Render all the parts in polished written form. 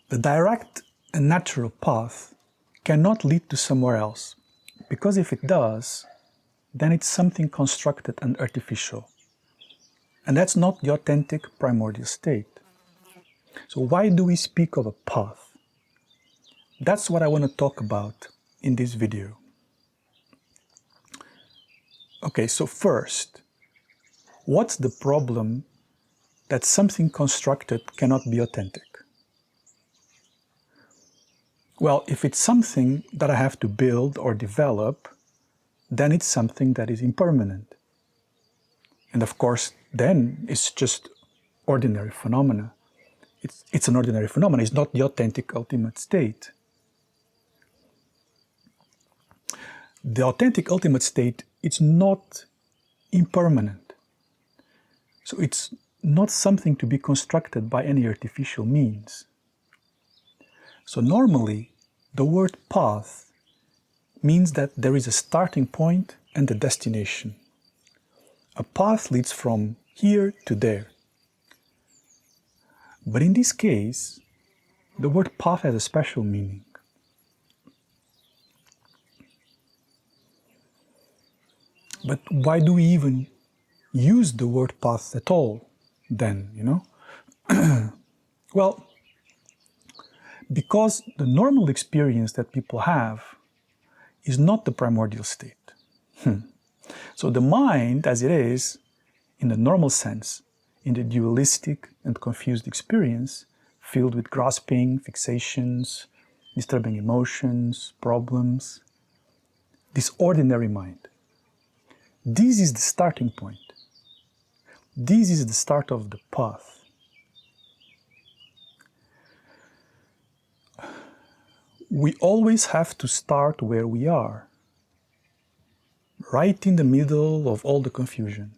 The direct and natural path cannot lead to somewhere else, because if it does, then it's something constructed and artificial. And that's not the authentic primordial state. So why do we speak of a path? That's what I want to talk about in this video. Okay, so first, what's the problem that something constructed cannot be authentic? Well, if it's something that I have to build or develop, then it's something that is impermanent. And of course, then it's just ordinary phenomena. It's an ordinary phenomenon. It's not the authentic ultimate state. The authentic ultimate state, it's not impermanent. So it's not something to be constructed by any artificial means. So normally, the word path means that there is a starting point and a destination. A path leads from here to there. But in this case, the word path has a special meaning. But why do we even use the word path at all then, you know? Well, because the normal experience that people have is not the primordial state. So the mind, as it is, in the normal sense, in the dualistic and confused experience, filled with grasping, fixations, disturbing emotions, problems, this ordinary mind, this is the starting point. This is the start of the path. We always have to start where we are, right in the middle of all the confusion.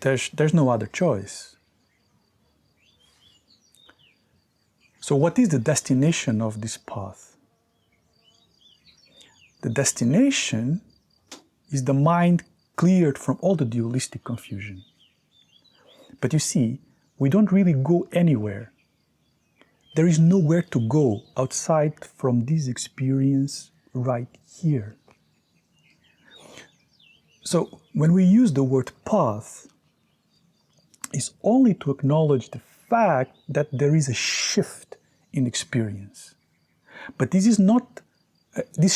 There's no other choice. So what is the destination of this path? The destination is the mind cleared from all the dualistic confusion. But you see, we don't really go anywhere. There is nowhere to go outside from this experience right here. So when we use the word path, it's only to acknowledge the fact that there is a shift in experience. But this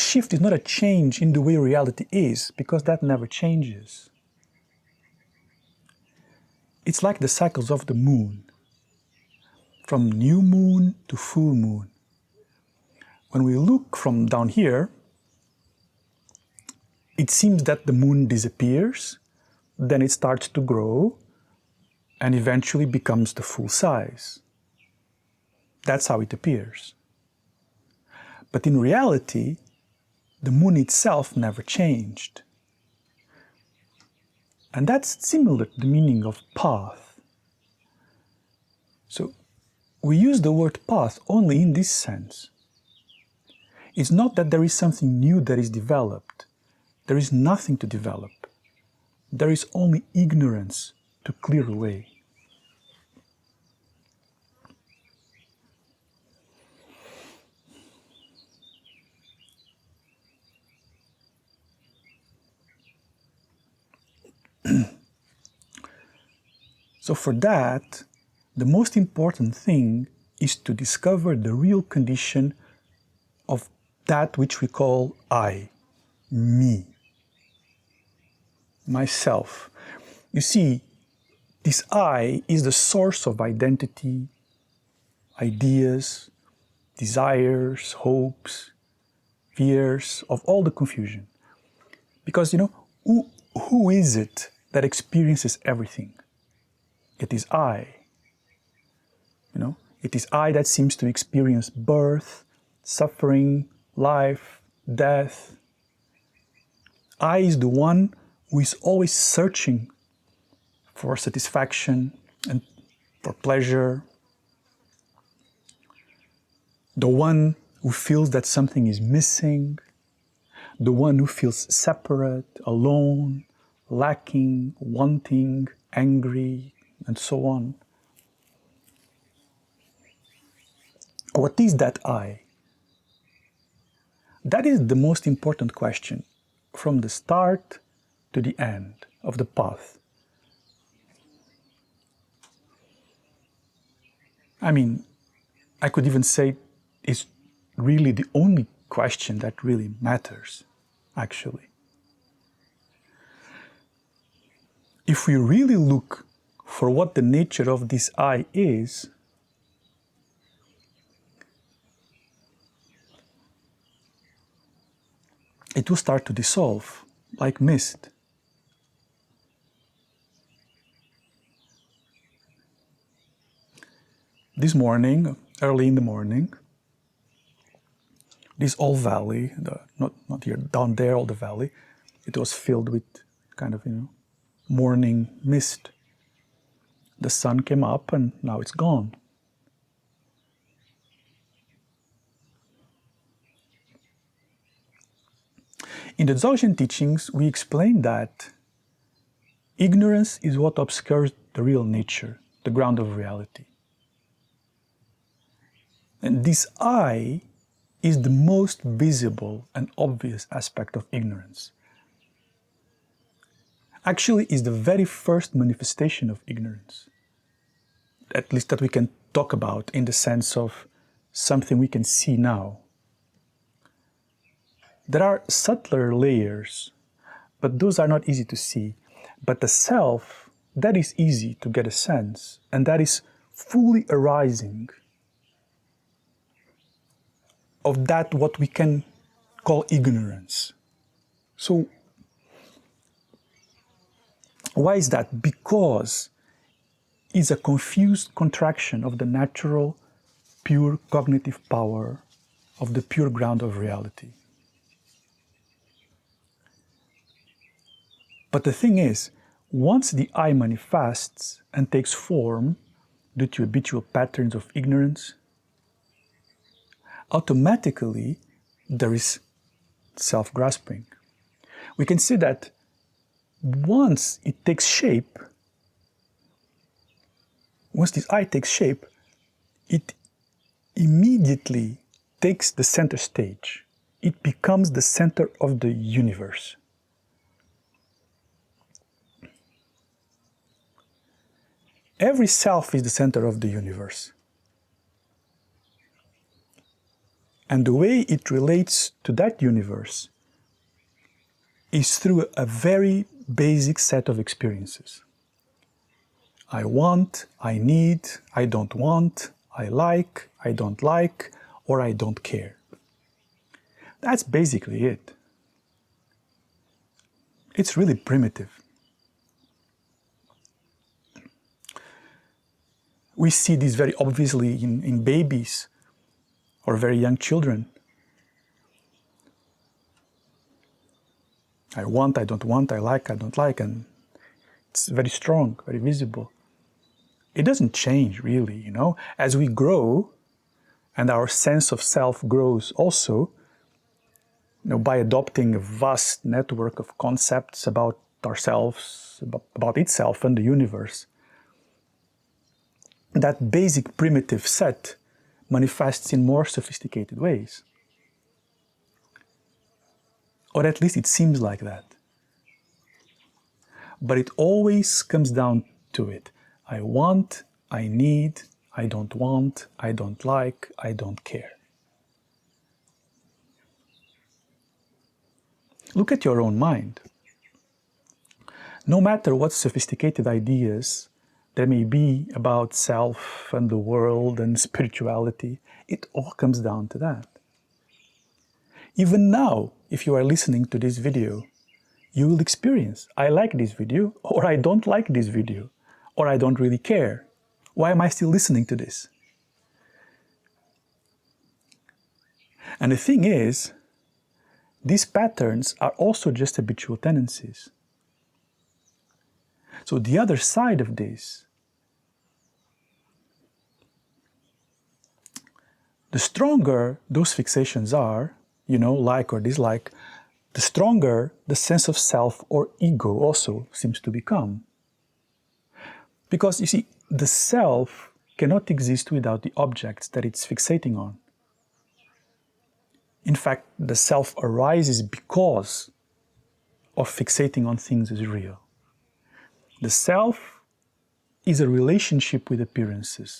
shift is not a change in the way reality is, because that never changes. It's like the cycles of the moon, from new moon to full moon. When we look from down here, it seems that the moon disappears, then it starts to grow, and eventually becomes the full size. That's how it appears. But in reality, the moon itself never changed. And that's similar to the meaning of path. So we use the word path only in this sense. It's not that there is something new that is developed. There is nothing to develop. There is only ignorance to clear away. So for that, the most important thing is to discover the real condition of that which we call I, me, myself. You see, this I is the source of identity, ideas, desires, hopes, fears, of all the confusion. Because, you know, who is it that experiences everything? It is I. You know, it is I that seems to experience birth, suffering, life, death. I is the one who is always searching for satisfaction and for pleasure. The one who feels that something is missing. The one who feels separate, alone, lacking, wanting, angry, and so on. What is that I? That is the most important question from the start to the end of the path. I mean, I could even say it's really the only question that really matters, actually. If we really look for what the nature of this I is, it will start to dissolve like mist. This morning, early in the morning, this old valley, not here, down there, all the valley, it was filled with kind of, morning mist. The sun came up and now it's gone. In the Dzogchen teachings, we explain that ignorance is what obscures the real nature, the ground of reality. And this I is the most visible and obvious aspect of ignorance. Actually, is the very first manifestation of ignorance, at least that we can talk about in the sense of something we can see now. There are subtler layers, but those are not easy to see. But the self, that is easy to get a sense, and that is fully arising of that what we can call ignorance. So, why is that? Because it's a confused contraction of the natural, pure cognitive power of the pure ground of reality. But the thing is, once the I manifests and takes form due to habitual patterns of ignorance, automatically there is self-grasping. We can see that once it takes shape, once this I takes shape, it immediately takes the center stage. It becomes the center of the universe. Every self is the center of the universe. And the way it relates to that universe is through a very basic set of experiences. I want, I need, I don't want, I like, I don't like, or I don't care. That's basically it. It's really primitive. We see this very obviously in babies or very young children. I want, I don't want, I like, I don't like, and it's very strong, very visible. It doesn't change really, As we grow, and our sense of self grows also, by adopting a vast network of concepts about ourselves, about itself and the universe. That basic primitive set manifests in more sophisticated ways. Or at least it seems like that. But it always comes down to it. I want, I need, I don't want, I don't like, I don't care. Look at your own mind. No matter what sophisticated ideas there may be about self and the world and spirituality, it all comes down to that. Even now, if you are listening to this video, you will experience, I like this video, or I don't like this video, or I don't really care. Why am I still listening to this? And the thing is, these patterns are also just habitual tendencies. So the other side of this, the stronger those fixations are, like or dislike, the stronger the sense of self or ego also seems to become. Because you see, the self cannot exist without the objects that it's fixating on. In fact, the self arises because of fixating on things as real. The self is a relationship with appearances.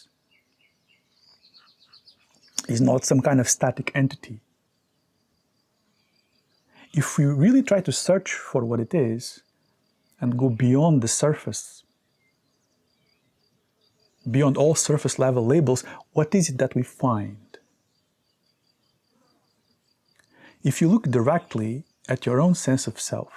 It's not some kind of static entity. If we really try to search for what it is and go beyond the surface, beyond all surface level labels, what is it that we find? If you look directly at your own sense of self,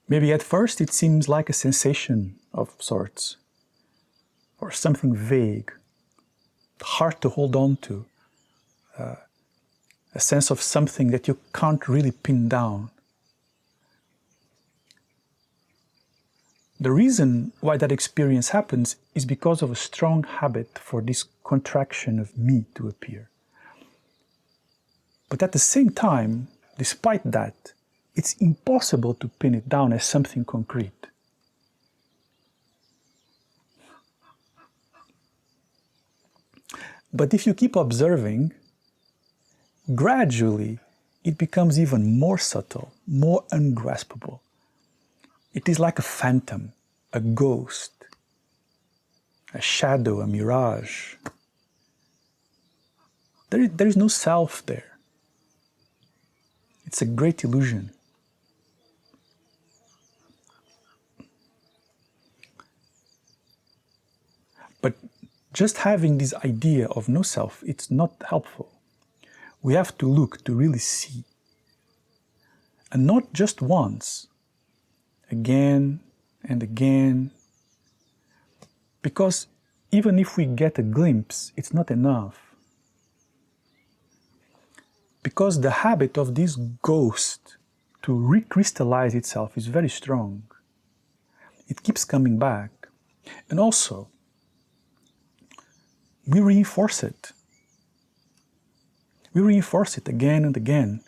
maybe at first it seems like a sensation of sorts, or something vague, hard to hold on to, a sense of something that you can't really pin down. The reason why that experience happens is because of a strong habit for this contraction of me to appear. But at the same time, despite that, it's impossible to pin it down as something concrete. But if you keep observing, gradually it becomes even more subtle, more ungraspable. It is like a phantom, a ghost, a shadow, a mirage. There is no self there. It's a great illusion. But just having this idea of no self, it's not helpful. We have to look to really see. And not just once, again and again. Because even if we get a glimpse, it's not enough. Because the habit of this ghost to recrystallize itself is very strong. It keeps coming back. And also, we reinforce it. We reinforce it again and again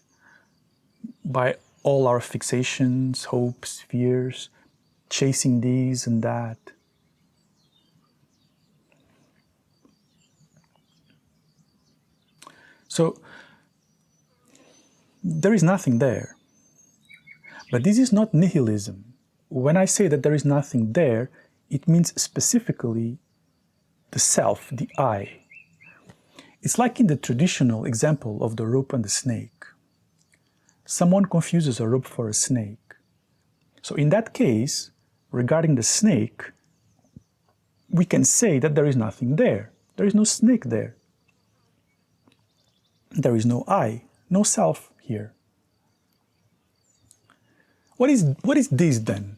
by all our fixations, hopes, fears, chasing these and that. So, there is nothing there. But this is not nihilism. When I say that there is nothing there, it means specifically the self, the I. It's like in the traditional example of the rope and the snake. Someone confuses a rope for a snake. So in that case, regarding the snake, we can say that there is nothing there. There is no snake there. There is no I, no self here. What is this then?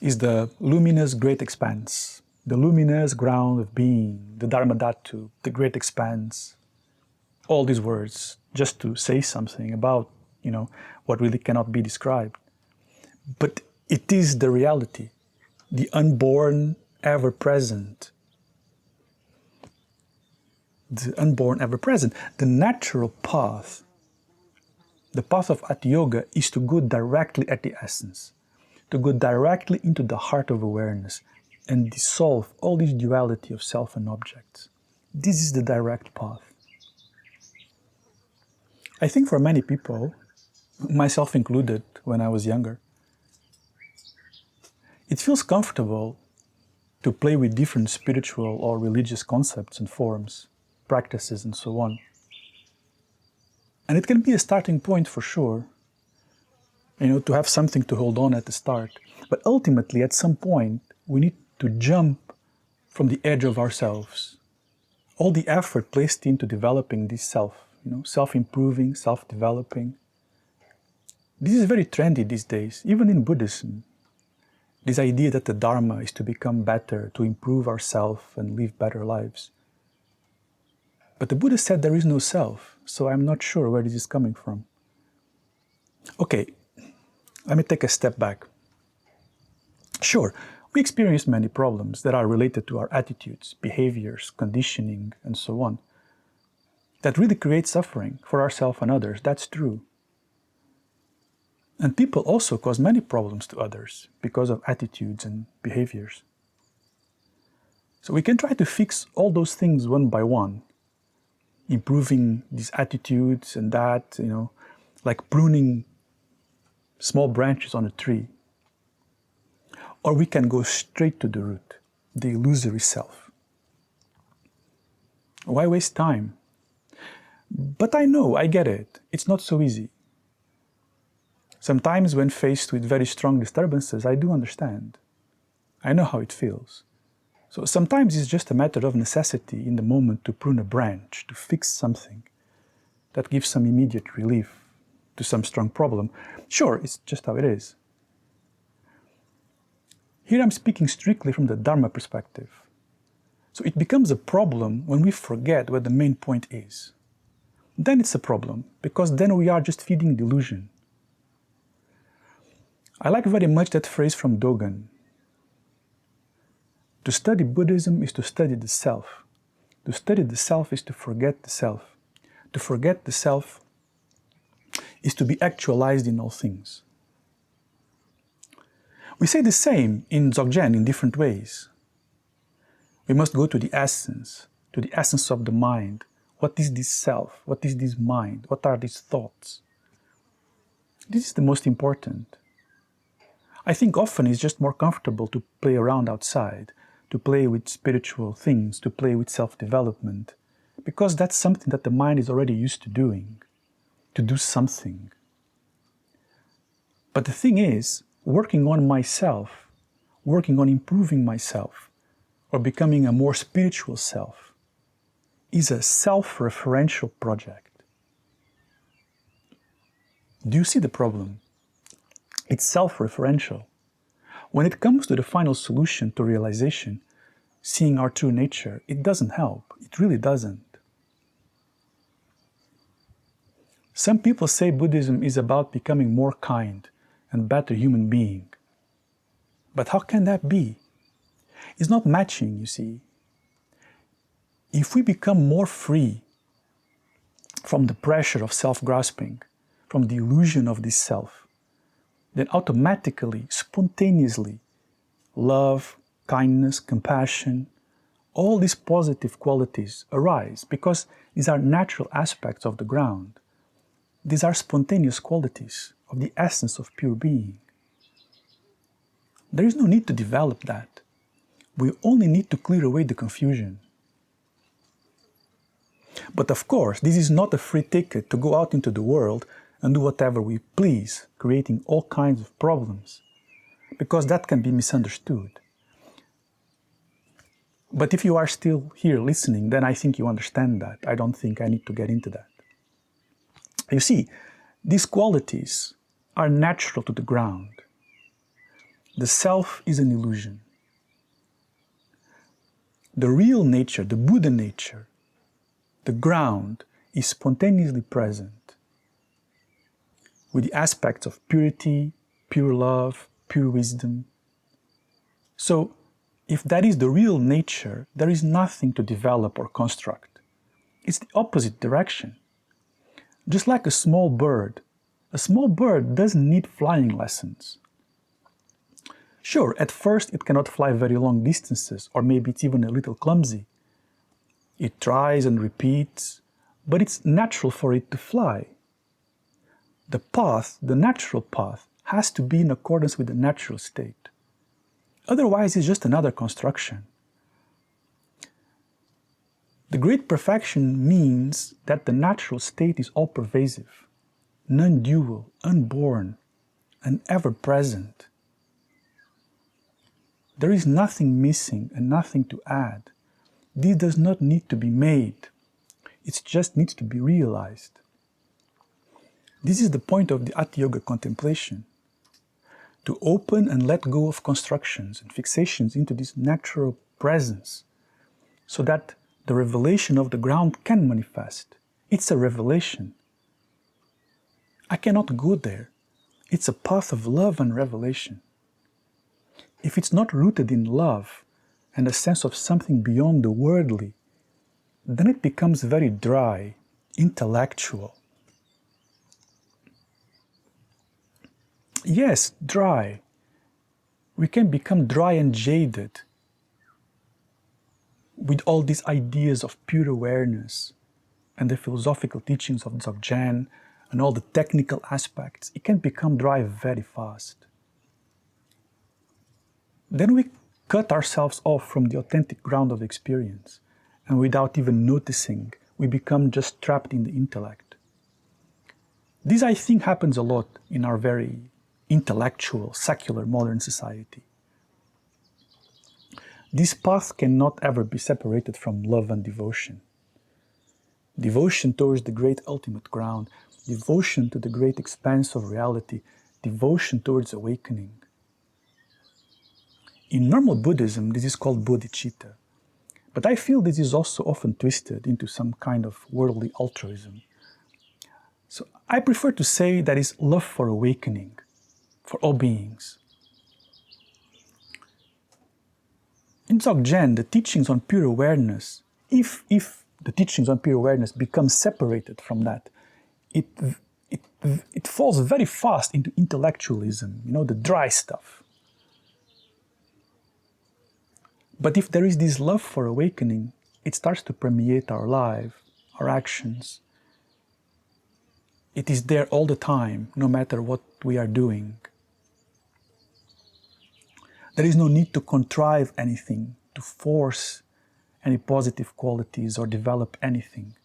Is the luminous great expanse, the luminous ground of being, the Dharma, the great expanse. All these words just to say something about, what really cannot be described. But it is the reality, the unborn, ever-present. The unborn, ever-present. The natural path, the path of Atiyoga is to go directly at the essence, to go directly into the heart of awareness and dissolve all this duality of self and objects. This is the direct path. I think for many people, myself included when I was younger, it feels comfortable to play with different spiritual or religious concepts and forms, practices and so on. And it can be a starting point for sure, to have something to hold on at the start. But ultimately, at some point, we need to jump from the edge of ourselves. All the effort placed into developing this self, self-improving, self-developing. This is very trendy these days, even in Buddhism. This idea that the Dharma is to become better, to improve ourselves and live better lives. But the Buddha said there is no self, so I'm not sure where this is coming from. Okay, let me take a step back. Sure, we experience many problems that are related to our attitudes, behaviors, conditioning, and so on. That really create suffering for ourselves and others, that's true. And people also cause many problems to others because of attitudes and behaviors. So we can try to fix all those things one by one, improving these attitudes and that, like pruning small branches on a tree. Or we can go straight to the root, the illusory self. Why waste time? But I know, I get it. It's not so easy. Sometimes when faced with very strong disturbances, I do understand. I know how it feels. So sometimes it's just a matter of necessity in the moment to prune a branch, to fix something that gives some immediate relief to some strong problem. Sure, it's just how it is. Here I'm speaking strictly from the Dharma perspective. So it becomes a problem when we forget what the main point is. Then it's a problem, because then we are just feeding delusion. I like very much that phrase from Dogen. To study Buddhism is to study the self. To study the self is to forget the self. To forget the self is to be actualized in all things. We say the same in Dzogchen in different ways. We must go to the essence of the mind. What is this self? What is this mind? What are these thoughts? This is the most important. I think often it's just more comfortable to play around outside, to play with spiritual things, to play with self-development, because that's something that the mind is already used to doing, to do something. But the thing is, working on myself, working on improving myself, or becoming a more spiritual self, is a self-referential project. Do you see the problem? It's self-referential. When it comes to the final solution to realization, seeing our true nature, it doesn't help. It really doesn't. Some people say Buddhism is about becoming more kind and better human being. But how can that be? It's not matching, you see. If we become more free from the pressure of self-grasping, from the illusion of this self, then automatically, spontaneously, love, kindness, compassion, all these positive qualities arise because these are natural aspects of the ground. These are spontaneous qualities of the essence of pure being. There is no need to develop that. We only need to clear away the confusion. But of course, this is not a free ticket to go out into the world and do whatever we please, creating all kinds of problems, because that can be misunderstood. But if you are still here listening, then I think you understand that. I don't think I need to get into that. You see, these qualities are natural to the ground. The self is an illusion. The real nature, the Buddha nature, the ground, is spontaneously present, with the aspects of purity, pure love, pure wisdom. So, if that is the real nature, there is nothing to develop or construct. It's the opposite direction. Just like a small bird doesn't need flying lessons. Sure, at first it cannot fly very long distances, or maybe it's even a little clumsy. It tries and repeats, but it's natural for it to fly. The path, the natural path, has to be in accordance with the natural state. Otherwise, it's just another construction. The great perfection means that the natural state is all-pervasive, non-dual, unborn, and ever-present. There is nothing missing and nothing to add. This does not need to be made. It just needs to be realized. This is the point of the Atiyoga contemplation. to open and let go of constructions and fixations into this natural presence, so that the revelation of the ground can manifest. It's a revelation. I cannot go there. It's a path of love and revelation. If it's not rooted in love and a sense of something beyond the worldly, then it becomes very dry, intellectual. Yes, dry. We can become dry and jaded with all these ideas of pure awareness and the philosophical teachings of Dzogchen and all the technical aspects. It can become dry very fast. Then we cut ourselves off from the authentic ground of experience, and without even noticing, we become just trapped in the intellect. This, I think, happens a lot in our very intellectual, secular, modern society. This path cannot ever be separated from love and devotion. Devotion towards the great ultimate ground, devotion to the great expanse of reality, devotion towards awakening. In normal Buddhism, this is called bodhicitta. But I feel this is also often twisted into some kind of worldly altruism. So I prefer to say that it's love for awakening, for all beings. In Dzogchen, the teachings on pure awareness, if the teachings on pure awareness become separated from that, it falls very fast into intellectualism, the dry stuff. But if there is this love for awakening, it starts to permeate our life, our actions. It is there all the time, no matter what we are doing. There is no need to contrive anything, to force any positive qualities or develop anything.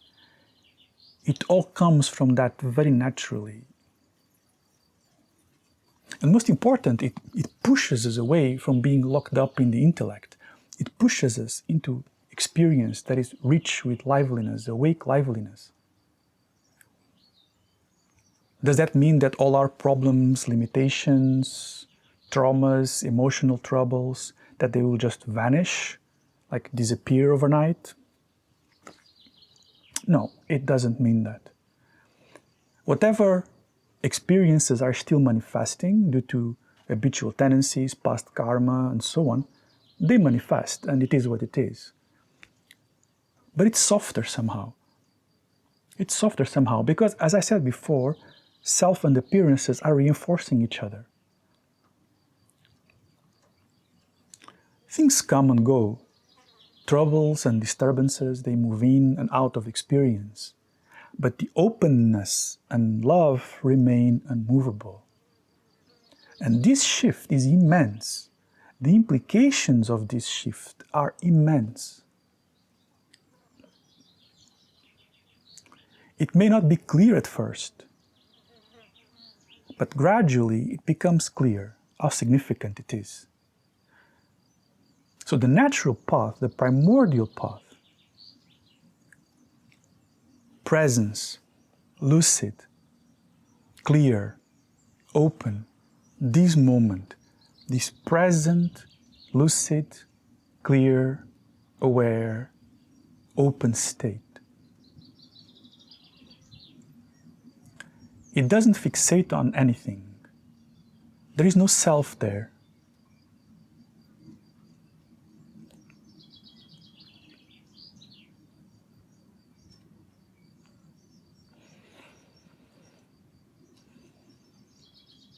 It all comes from that very naturally. And most important, it pushes us away from being locked up in the intellect. It pushes us into experience that is rich with liveliness, awake liveliness. Does that mean that all our problems, limitations, traumas, emotional troubles, that they will just vanish, like disappear overnight? No, it doesn't mean that. Whatever experiences are still manifesting due to habitual tendencies, past karma, and so on, they manifest, and it is what it is. But it's softer somehow. It's softer somehow because, as I said before, self and appearances are reinforcing each other. Things come and go. Troubles and disturbances, they move in and out of experience. But the openness and love remain unmovable. And this shift is immense. The implications of this shift are immense. It may not be clear at first, but gradually it becomes clear how significant it is. So the natural path, the primordial path, presence, lucid, clear, open, this moment, this present, lucid, clear, aware, open state. It doesn't fixate on anything. There is no self there.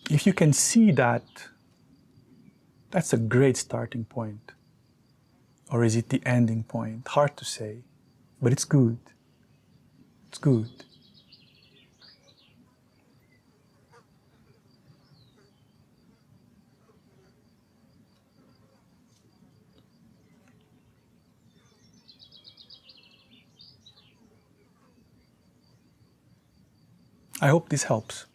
If you can see that, that's a great starting point. Or is it the ending point? Hard to say, but it's good. It's good. I hope this helps.